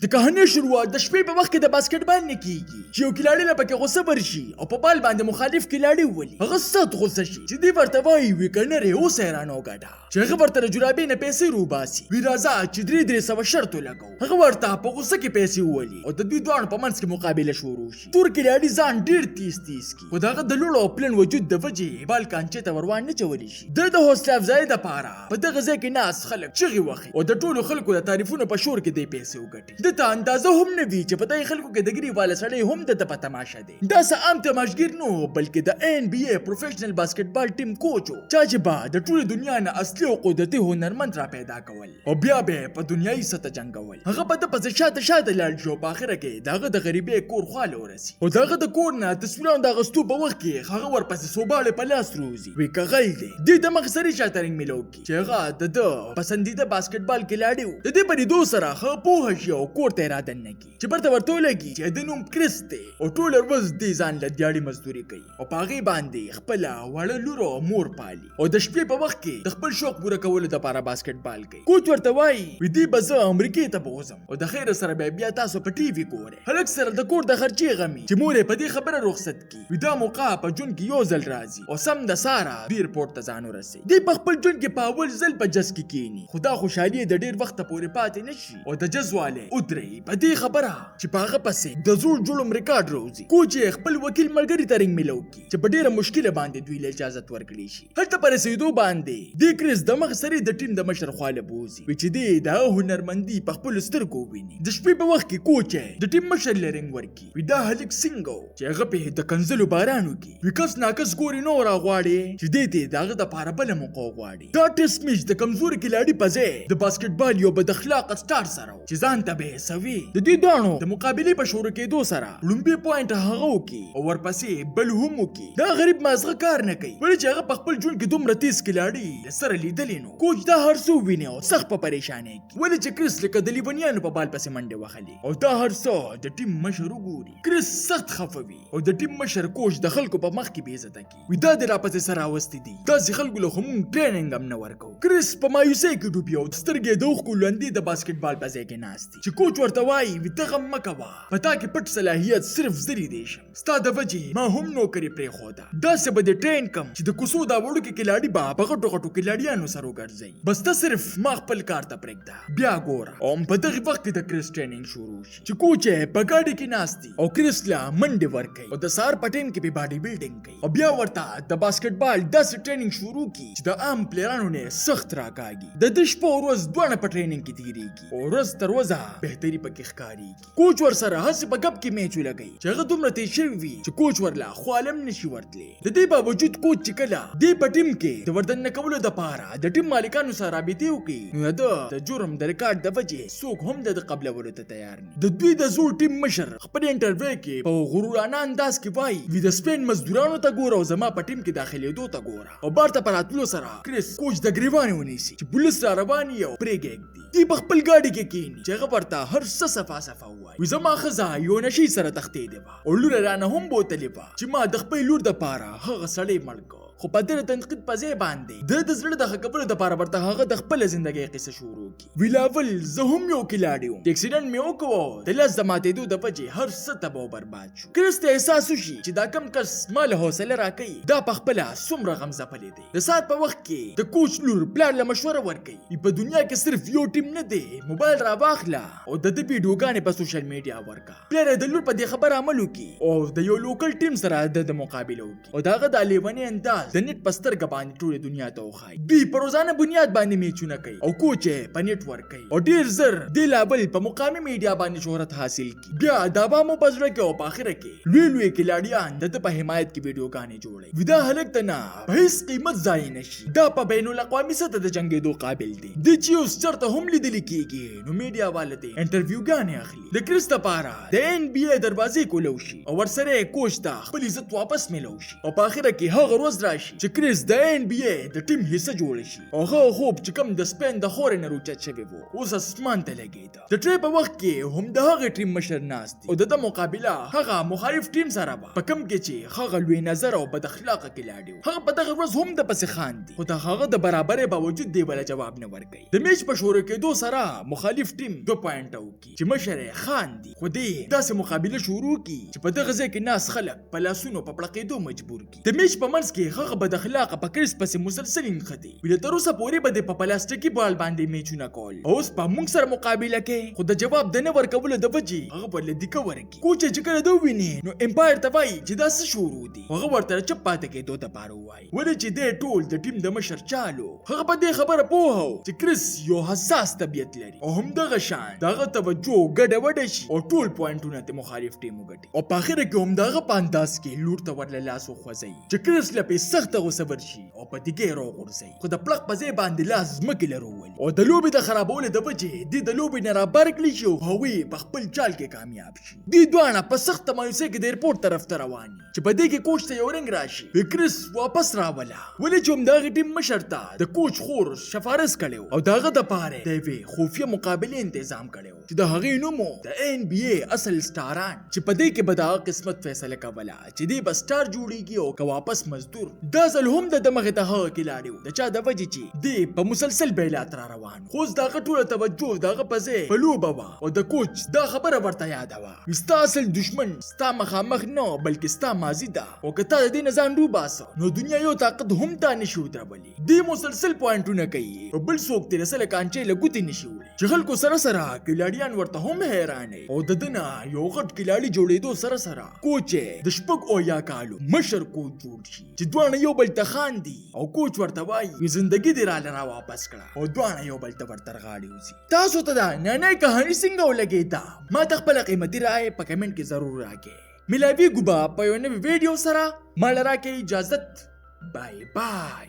د کهاني شروعات د شپې په وخت کې د باسکټبال نه کیږي چې یو کلاړی نه پکې غوسه ورشي او په بال باندې مخالف کلاړی ولي هغه سخت غوسه شي چې دی ورته وایي ویکنر یې اوس حیران وګاټه چې هغه ورته د جرابې نه پیسې روباسي وی راځه چې 300 شرط ولګو هغه ورته په غوسه کې پیسې وولي او د دوی دواړو په منځ کې مقابله شروع شي تور کلاړی ځان ډیر تیز کی خو دغه د لوړو پلن وجود د وجې بال کانچې ته وروان نه چولی شي د حوصله افزای د پاره په دغه ځای کې ناس خلک چغې وخی او د ټولو خلکو د تعریفونو په شور کې دی پیسې وګټي د ته اندازه هم نه وی چې په دغه خلکو کې د ګری والا سړی هم د په تماشا دی دا څه عام تماشګر نو بلکې د NBA پروفیشنل باسکټبال ټیم کوچ چا چې با د ټولو دنیا نه اصلي او قدرتي هنرمند را پیدا کول او بیا به په دنیاي سطح جنگول هغه په شاته لاړ شو په اخره کې دغه د غریبې کور خاله ورسی او دغه د کور نه تصویرونه د غستو په وخت کې هغه ورپسې صوباله په لاس روزي وی کغل دی د مخسري شاترنګ ملو کی چې هغه د پسندیده باسکټبال کلاړي د دې په دو سره خو په شي او کور ته را دن کی چې برته ورته لګي چې د نوم کریس دی او ټول ورځ دې ځان له دیاړي مزدوري کوي او پاغي باندې خپل وړ لورو مور پالي او د شپې په وخت کې د خپل شوق پوره کولو لپاره باسکټبال کوي کوچ ورته وایي وی دی بزه امریکای ته بوزم او د خیر سره بیا تاسو په ټي وي ګورئ هلک سره د کور د خرچي غمي چې مور په دې خبره رخصت کی وی دا موقع په جون کې یو ځل راځي او سم د سارا بیرپورت ته ځانو رسي دی په خپل جون کې په اول ځل په جس کې کینی خدا خوشحالي د ډیر وخت پورې پاتې نشي او د جزواله ودري په دې خبره چې پاغه پسې د زوړ جوړم ریکارډ روزي کوچ خپل وکیل ملګری ترنګ ملو کی چې په ډیره مشکله باندې دوی له اجازه ورکړي شي هلته پر رسیدو باندې د کریس د مغسري د ټیم د مشر خاله بوزي چې دی د هنرمندي په خپل سترګو ویني د شپې په وخت کې کوچ د ټیم مشر لرنګ ورکی وی دا هلک سنگو چې هغه په د کنزلو بارانو کې وکاس ناکس ګوري نو راغواړي چې دې دغه د پاره بل موقع غواړي دا ټیس میچ د کمزوري کلاړي پځه د باسکټبال یو بد اخلاق سٹار سره چې ځان ته به سوي د دې دانو د مقابله په شروع کېدو سره لومبي پوینټ هغه وکي او ورپسې بل هم وکي دا غریب مازغه کار نه کوي ولې چې هغه په خپل جون کې دومره تیز کلاړي سره لیدلې نو کوچ دا هرڅو ویني او سخت په پریشانه کی ولې چې کریس لکه د لیبنیانو په بال پسې منډه وخلي او دا هرڅو د ټیم مشر وګوري کریس سخت خفوي او د ټیم مشر کوچ د خلکو په مخ کې بې عزت کی وی دا د راپسې سره واستې دي دا خلکو له هم ټریننګ هم نه ورکو کریس په مایوسۍ کې ډوبي او سترګې د خپل لندې د باسکټبال په ځای کې ناشتي چې کوچ ورته وایي وی ته غم مکوا پتا کې پټ صلاحیت صرف زری دی شم ستا د وجې ما هم نوکری پرې خوده دا څه به د ټرین کم چې د کوسو دا وړو کې کلاړي با په غټو غټو کلاړیانو سره وګرځي بس ته صرف ما خپل کار ته پرېږده بیا ګوره او په دغه وخت کې د کریس ټریننګ شروع شي چې کوچ په گاډي کې ناشتي او کریس لا منډه ور کوي او د سار پټین کې به باډي بلډینګ کوي او بیا ورته د باسکټبال د ټریننګ شروع کی چې د عام پلیرانو نه سخت راکاږي د دش په ورځ دوه په ټریننګ کې تیریږي او ورځ تر ورځې بهتري پکې ښکاریږي کوچ ور سره هڅه په غب کې میچ لګي چې هغه دومره تیز شوی وي چې کوچ ورلا خالم نشي ورتلې د دې باوجود کوچ چې کله دې په ټیم کې د وردن کولو د پاره د ټیم مالکانو سره رابطه وکي نو د جرم د ریکارډ د وجې څوک هم د قبل ورته تیار نه د دوی د زوړ ټیم مشر خپل انټرویو کې په غرورانه انداز کې وایي وی د سپین مزدورانو ته ګوره او زما په ټیم کې داخليدو ته ګوره او بارته پراتلو سره کریس کوچ د گریوان ونیسي چې پولیس را روان یو پرېګ دی په خپل گاډي کې کینی چې هغه ورته هر څه صفه وایي وی زما خزه یو نشي سره تختې دی او لور رانه هم بوتلې با چې ما د خپل لور د پاره هغه سړی مړ خو په دې تنقید پځې باندې د زړه د خبرو د پاره ورته هغه د خپل ژوندۍ قصه شروع کی ویلاول زه هم یو کلاړیو د اکسیډنټ مې وکړو د لاس زماتې د وجې هر څه تباہ برباد شو کریس ته احساس وشي چې دا کم کس مال حوصله راکړي دا په خپل څومره غم ځپلې دی د سات په وخت کې د کوچ لور پلان له مشوره ورکړي په دنیا کې صرف یو ټیم نه دی موبایل را واخلا او د دې ویډیوګانې په سوشل میډیا ورکا پلان د لور په دې خبره عمل وکړي او د یو لوکل ټیم سره د مقابله وکړي او داغه د لیونی انداز د نت پستر غبان ټول دنیا ته وخای دوی په روزانه بنیاد باندې میچونه کوي او کوچ په نت ورک کوي او ډیر زر د لابل په مقامی میډیا باندې شهرت حاصل کی بیا دا به مو پزړه کې او په اخره کې لوی کلاډیان د په حمایت کې ویډیوګانې جوړي ودا هلک ته نه په هیڅ قیمت ځای نشي دا په بین الاقوامي سطح د جنگیدو قابل دی د چیوس چرته هم لیدل کیږي نو میډیا والته انټرویوګانې اخلي د کریس لپاره د NBA دروازې کولو شي او ورسره کوچ ته خپل عزت واپس ملو شي او په اخره کې هغه ورځ راشي چې کریس د NBA د ټیم حصہ جوړ شي او هغه خوب چې کوم د سپین د خورې نه روچت شوی وو اوس اسمان ته لګیدا د ټری په وخت کې هم د هغه ټیم مشر ناست او د مقابله هغه مخالف ټیم سره په کم کې چې هغه لوی نظر او بد اخلاقه کلاړي هغه په دغه ورځ هم د پسې خاندي خو د هغه د برابرۍ باوجود دی ولا جواب نه ورکړي د میچ په شروع کېدو سره مخالف ټیم 2 پوینټ وکړي چې مشر خاندي خو دې داسې مقابله شروع کی چې په دغه ځای کې ناس خلک په لاسونو په پړقېدو مجبور کی د میچ په منځ کې هغه بد اخلاقه په کریس پسې مسلسل انخدي ویل تر اوسه پورې به په پلاستیکي بال باندې میچونه کول اوس په موږ سره مقابله کې خو د جواب د نه ورکولو د وجې هغه په لدی کور کې کوچ چې کله دوه ویني نو امپایر ته وایي چې دا څه شروع دي هغه ورته چپ پاتې کېدو ته پاره وایي ولې چې د ټول د ټیم د مشر چالو هغه په دې خبره پوهه چې کریس یو حساس طبیعت لري او هم دغه شان دغه توجه ګډه وډه شي او ټول پوینټونه ته مخالف ټیم وګټي او په اخر کې هم دغه پانداس کې لور ته ورل لاس خوځي چې کریس لپاره سخت غوسه ورشي او په دګې راغورځي خو د پلق په ځای باندې لاس مکه لرول او د لوبي د خرابولو د وجې د لوبي نه را برکلی شو هوی په خپل چال کې کامیاب شي دی دوانه په سخت مایوسۍ کې د ایرپورټ طرف ته روان چې په دې کې کوچ ته یو رنګ راشي کریس واپس راولا ولې چې هم دغه ټیم مشر ته د کوچ خور شفارس کړو او دغه د پاره د وی خفیه مقابله تنظیم کړو چې د هغې نومو د NBA اصل سټاران چې په دې کې به د قسمت فیصله کوله چې دی به سټار جوړیږي او که واپس مزدور دا ځل هم د دماغه ته هغه کې لاړو د چا د وجې چې دی په مسلسل بیلات را روان خو دغه ټول توجه دغه پځې په لوبه وا او د کوچ دا خبره ورته یاد وا ستا اصل دشمن ستا مخامخ نه بلکې ستا ماضی ده او که تا د دې نه ځان ډوباسه نو دنیا یو طاقت هم تا نشي ودرولي دی مسلسل پوینټونه کوي او بل څوک تیر سره کانچې لګوتې نشي وړي چې خلکو سره سره کلاډیان ورته هم حیران او د دنه یو غټ کلاډي جوړېدو سره سره کوچ د شپږ او یا کالو مشر کوچ جوړ شي چې دوانه یو بل ته خاندي او کوچ ورته وایي زندگی دې را واپس کړه او دوانه یو بل ته ورته غاړي وځي تاسو ته دا نه کہانی څنګه ولګېده ما ته خپل قیمتي رائے په کمنټ کې ضرور راکې ملاوي ګوبا په یو نوې ویډیو سره مال راکې اجازت بای بای